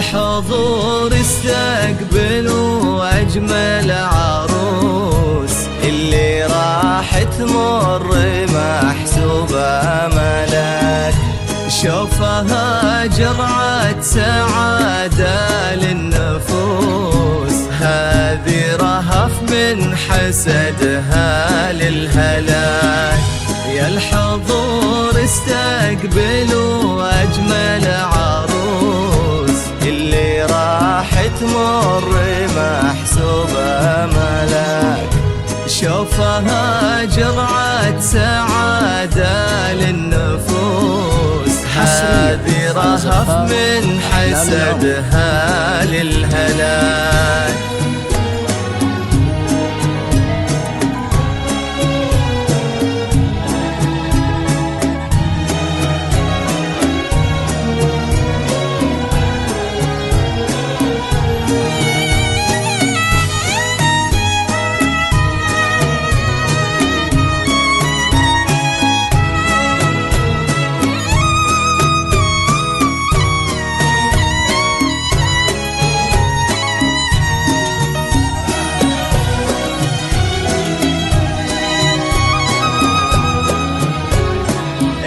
الحضور استقبلوا أجمل عروس اللي راح تمر محسوبة ملاك. شوفها جرعة سعادة للنفوس، هذه رهف من حسدها للهلاك. يا الحضور استقبلوا أجمل عروس اللي راح تمر محسوبة ملاك. شوفها جرعة سعادة للنفوس، هذه رهف من حسدها للهلاك.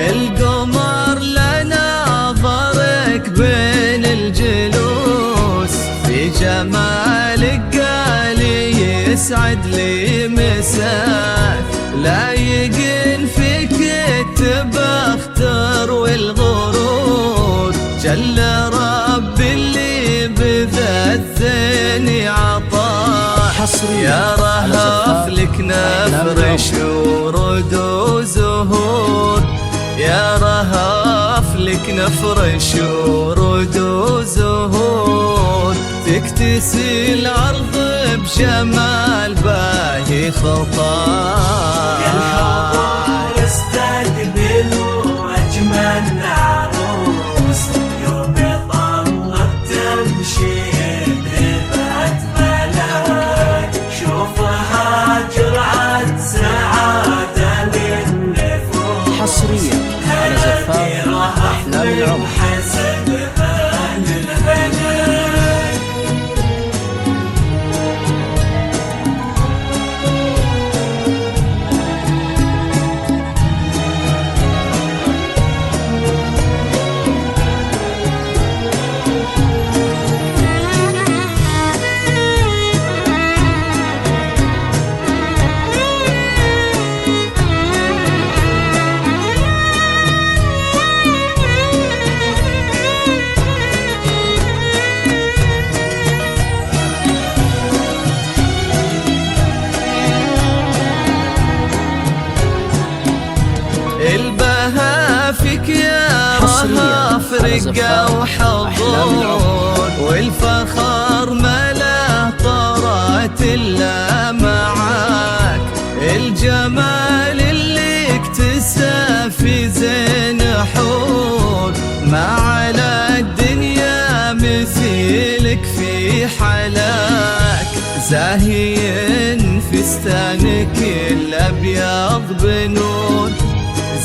القمر لنا ضرك بين الجلوس، في جمالك قالي يسعد لي مساك. لايقين فيك التبختر والغرور، جل رب اللي بذا الثاني عطاك. يا رهف لك نفرش ورود وزهور، يا رهف لك نفرش ورود وزهور. تكتسي الأرض بجمال باهي خطاك. يا الحضور استقبلوا أجمل عروس، يوم طلت تمشي بهبة ملاك. شوفها جرعة سعادة للنفوس، حصريا على زفاف أحلام العمر. البها فيك يا رهف رقة وحضور، والفخر ما له طرات إلا معاك. الجمال اللي اكتسى في زين حور، ما على الدنيا مثيلك في حلاك. زاهين فستانك الأبيض بنور،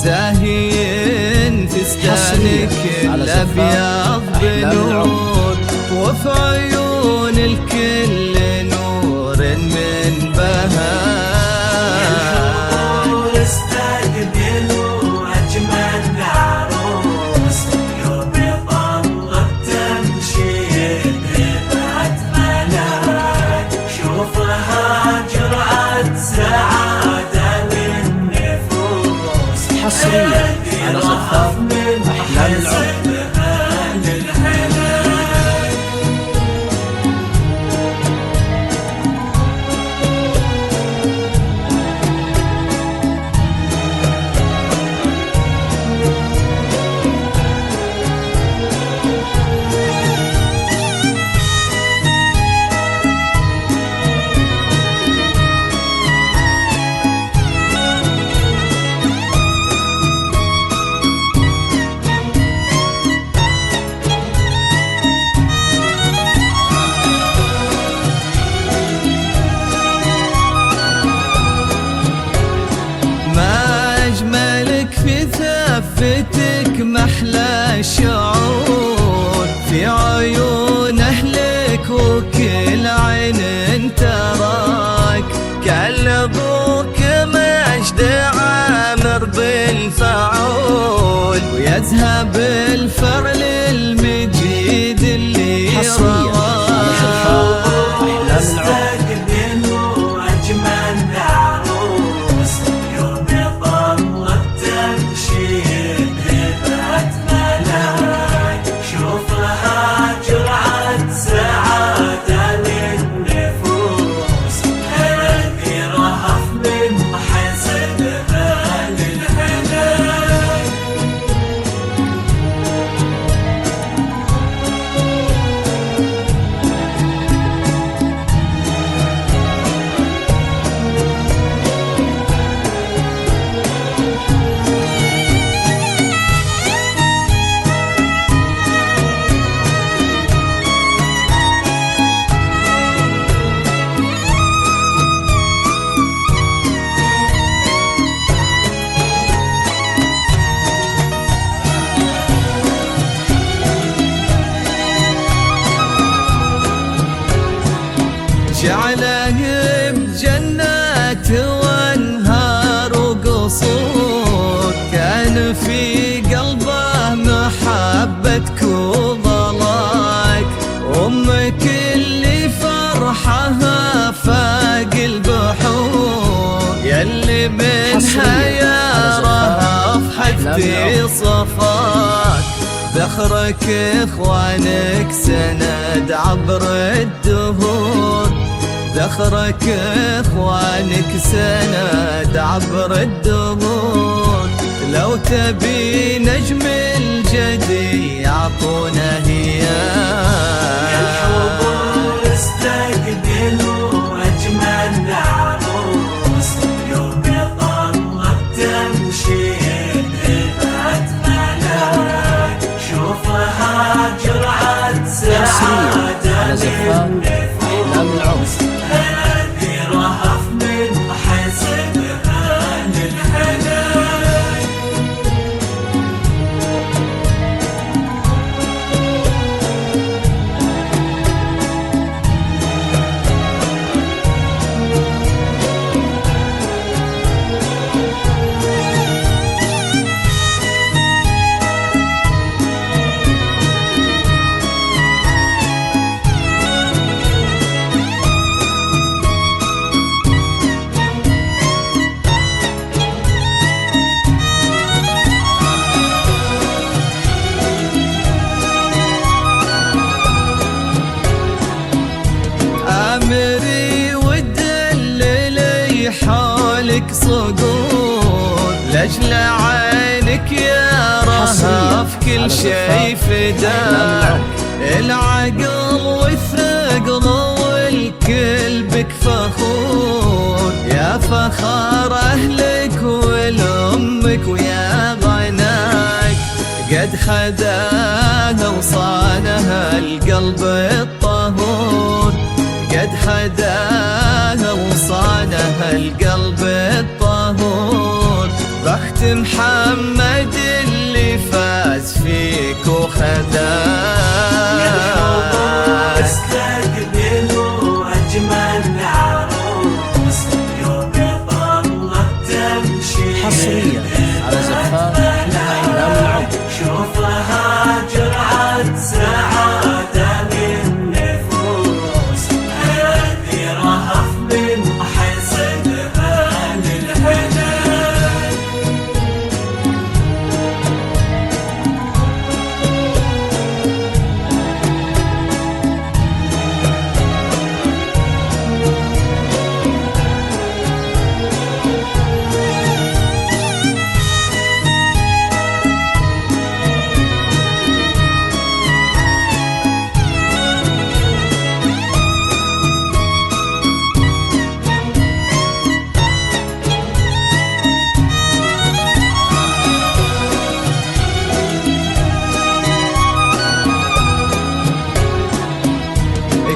زاهين فستانك الأبيض بنور. وفي عيون الكل نور من بهاء. الحضور استقبلوا أجمل عروس، يوم طلت تمشي بهبة ملاك. شوفها جرعة سعادة للنفوس، حصريا على زفاف أحلام العمر. من تراك كل ابوك مجد عامر بالفعول ويذهب الفرل المجيد اللي رواك استقبلوا أجمل عروس يوم يطلق تمشي بهبة ملاك شوفها جرعة سعادة للنفوس هذه رهف من حسدها للهلاك جعله بجنات وانهار وقصور كان في قلبه محبتك وضلاك أمك اللي فرحها فاق البحور يلي منها يارها افحتي صفاك ذخرك اخوانك سند عبر الدهور ذخرك اخوانك سند عبر الدهور لو تبي نجم الجدي يعطونا الحضور استقبلوا أجمل عروس يوم يطلق تمشي بهبة ملاك شوفها جرعة سعادة للنفوس هذه رهف من حسدها للهلاك عمري ودللي حولك صقور لاجل عينك يا رهف كل شي فداك العقل والثقل والكل بك فخور يا فخر اهلك ولامك ويا غناك قد خداها وصانها القلب الطهور قد خداها وصانها القلب الطهور بخت محمد اللي فاز فيك وخداك استقبلوا أجمل عروس يوم يطلق تمشي حصريا على زفاف أحلام العمر شوفها جرعة سعادة للنفوس هذه رهف من حسدها للهلاك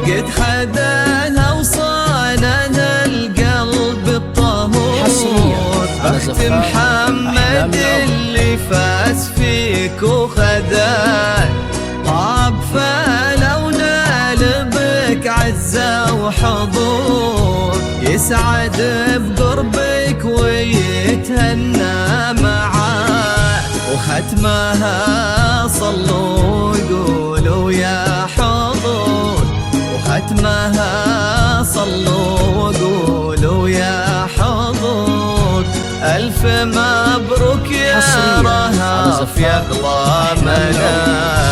قد خداها وصانها القلب الطهور بخت محمد اللي فاز فيك وخداك طاب فلو نال بك عز عزة وحضور، يسعد بقربك ويتهنى معاه، وختمها صلوا قولوا يا حضور، وختمها صلوا قولوا يا حضور. ألف مبروك يا رهف يا أغلى منال.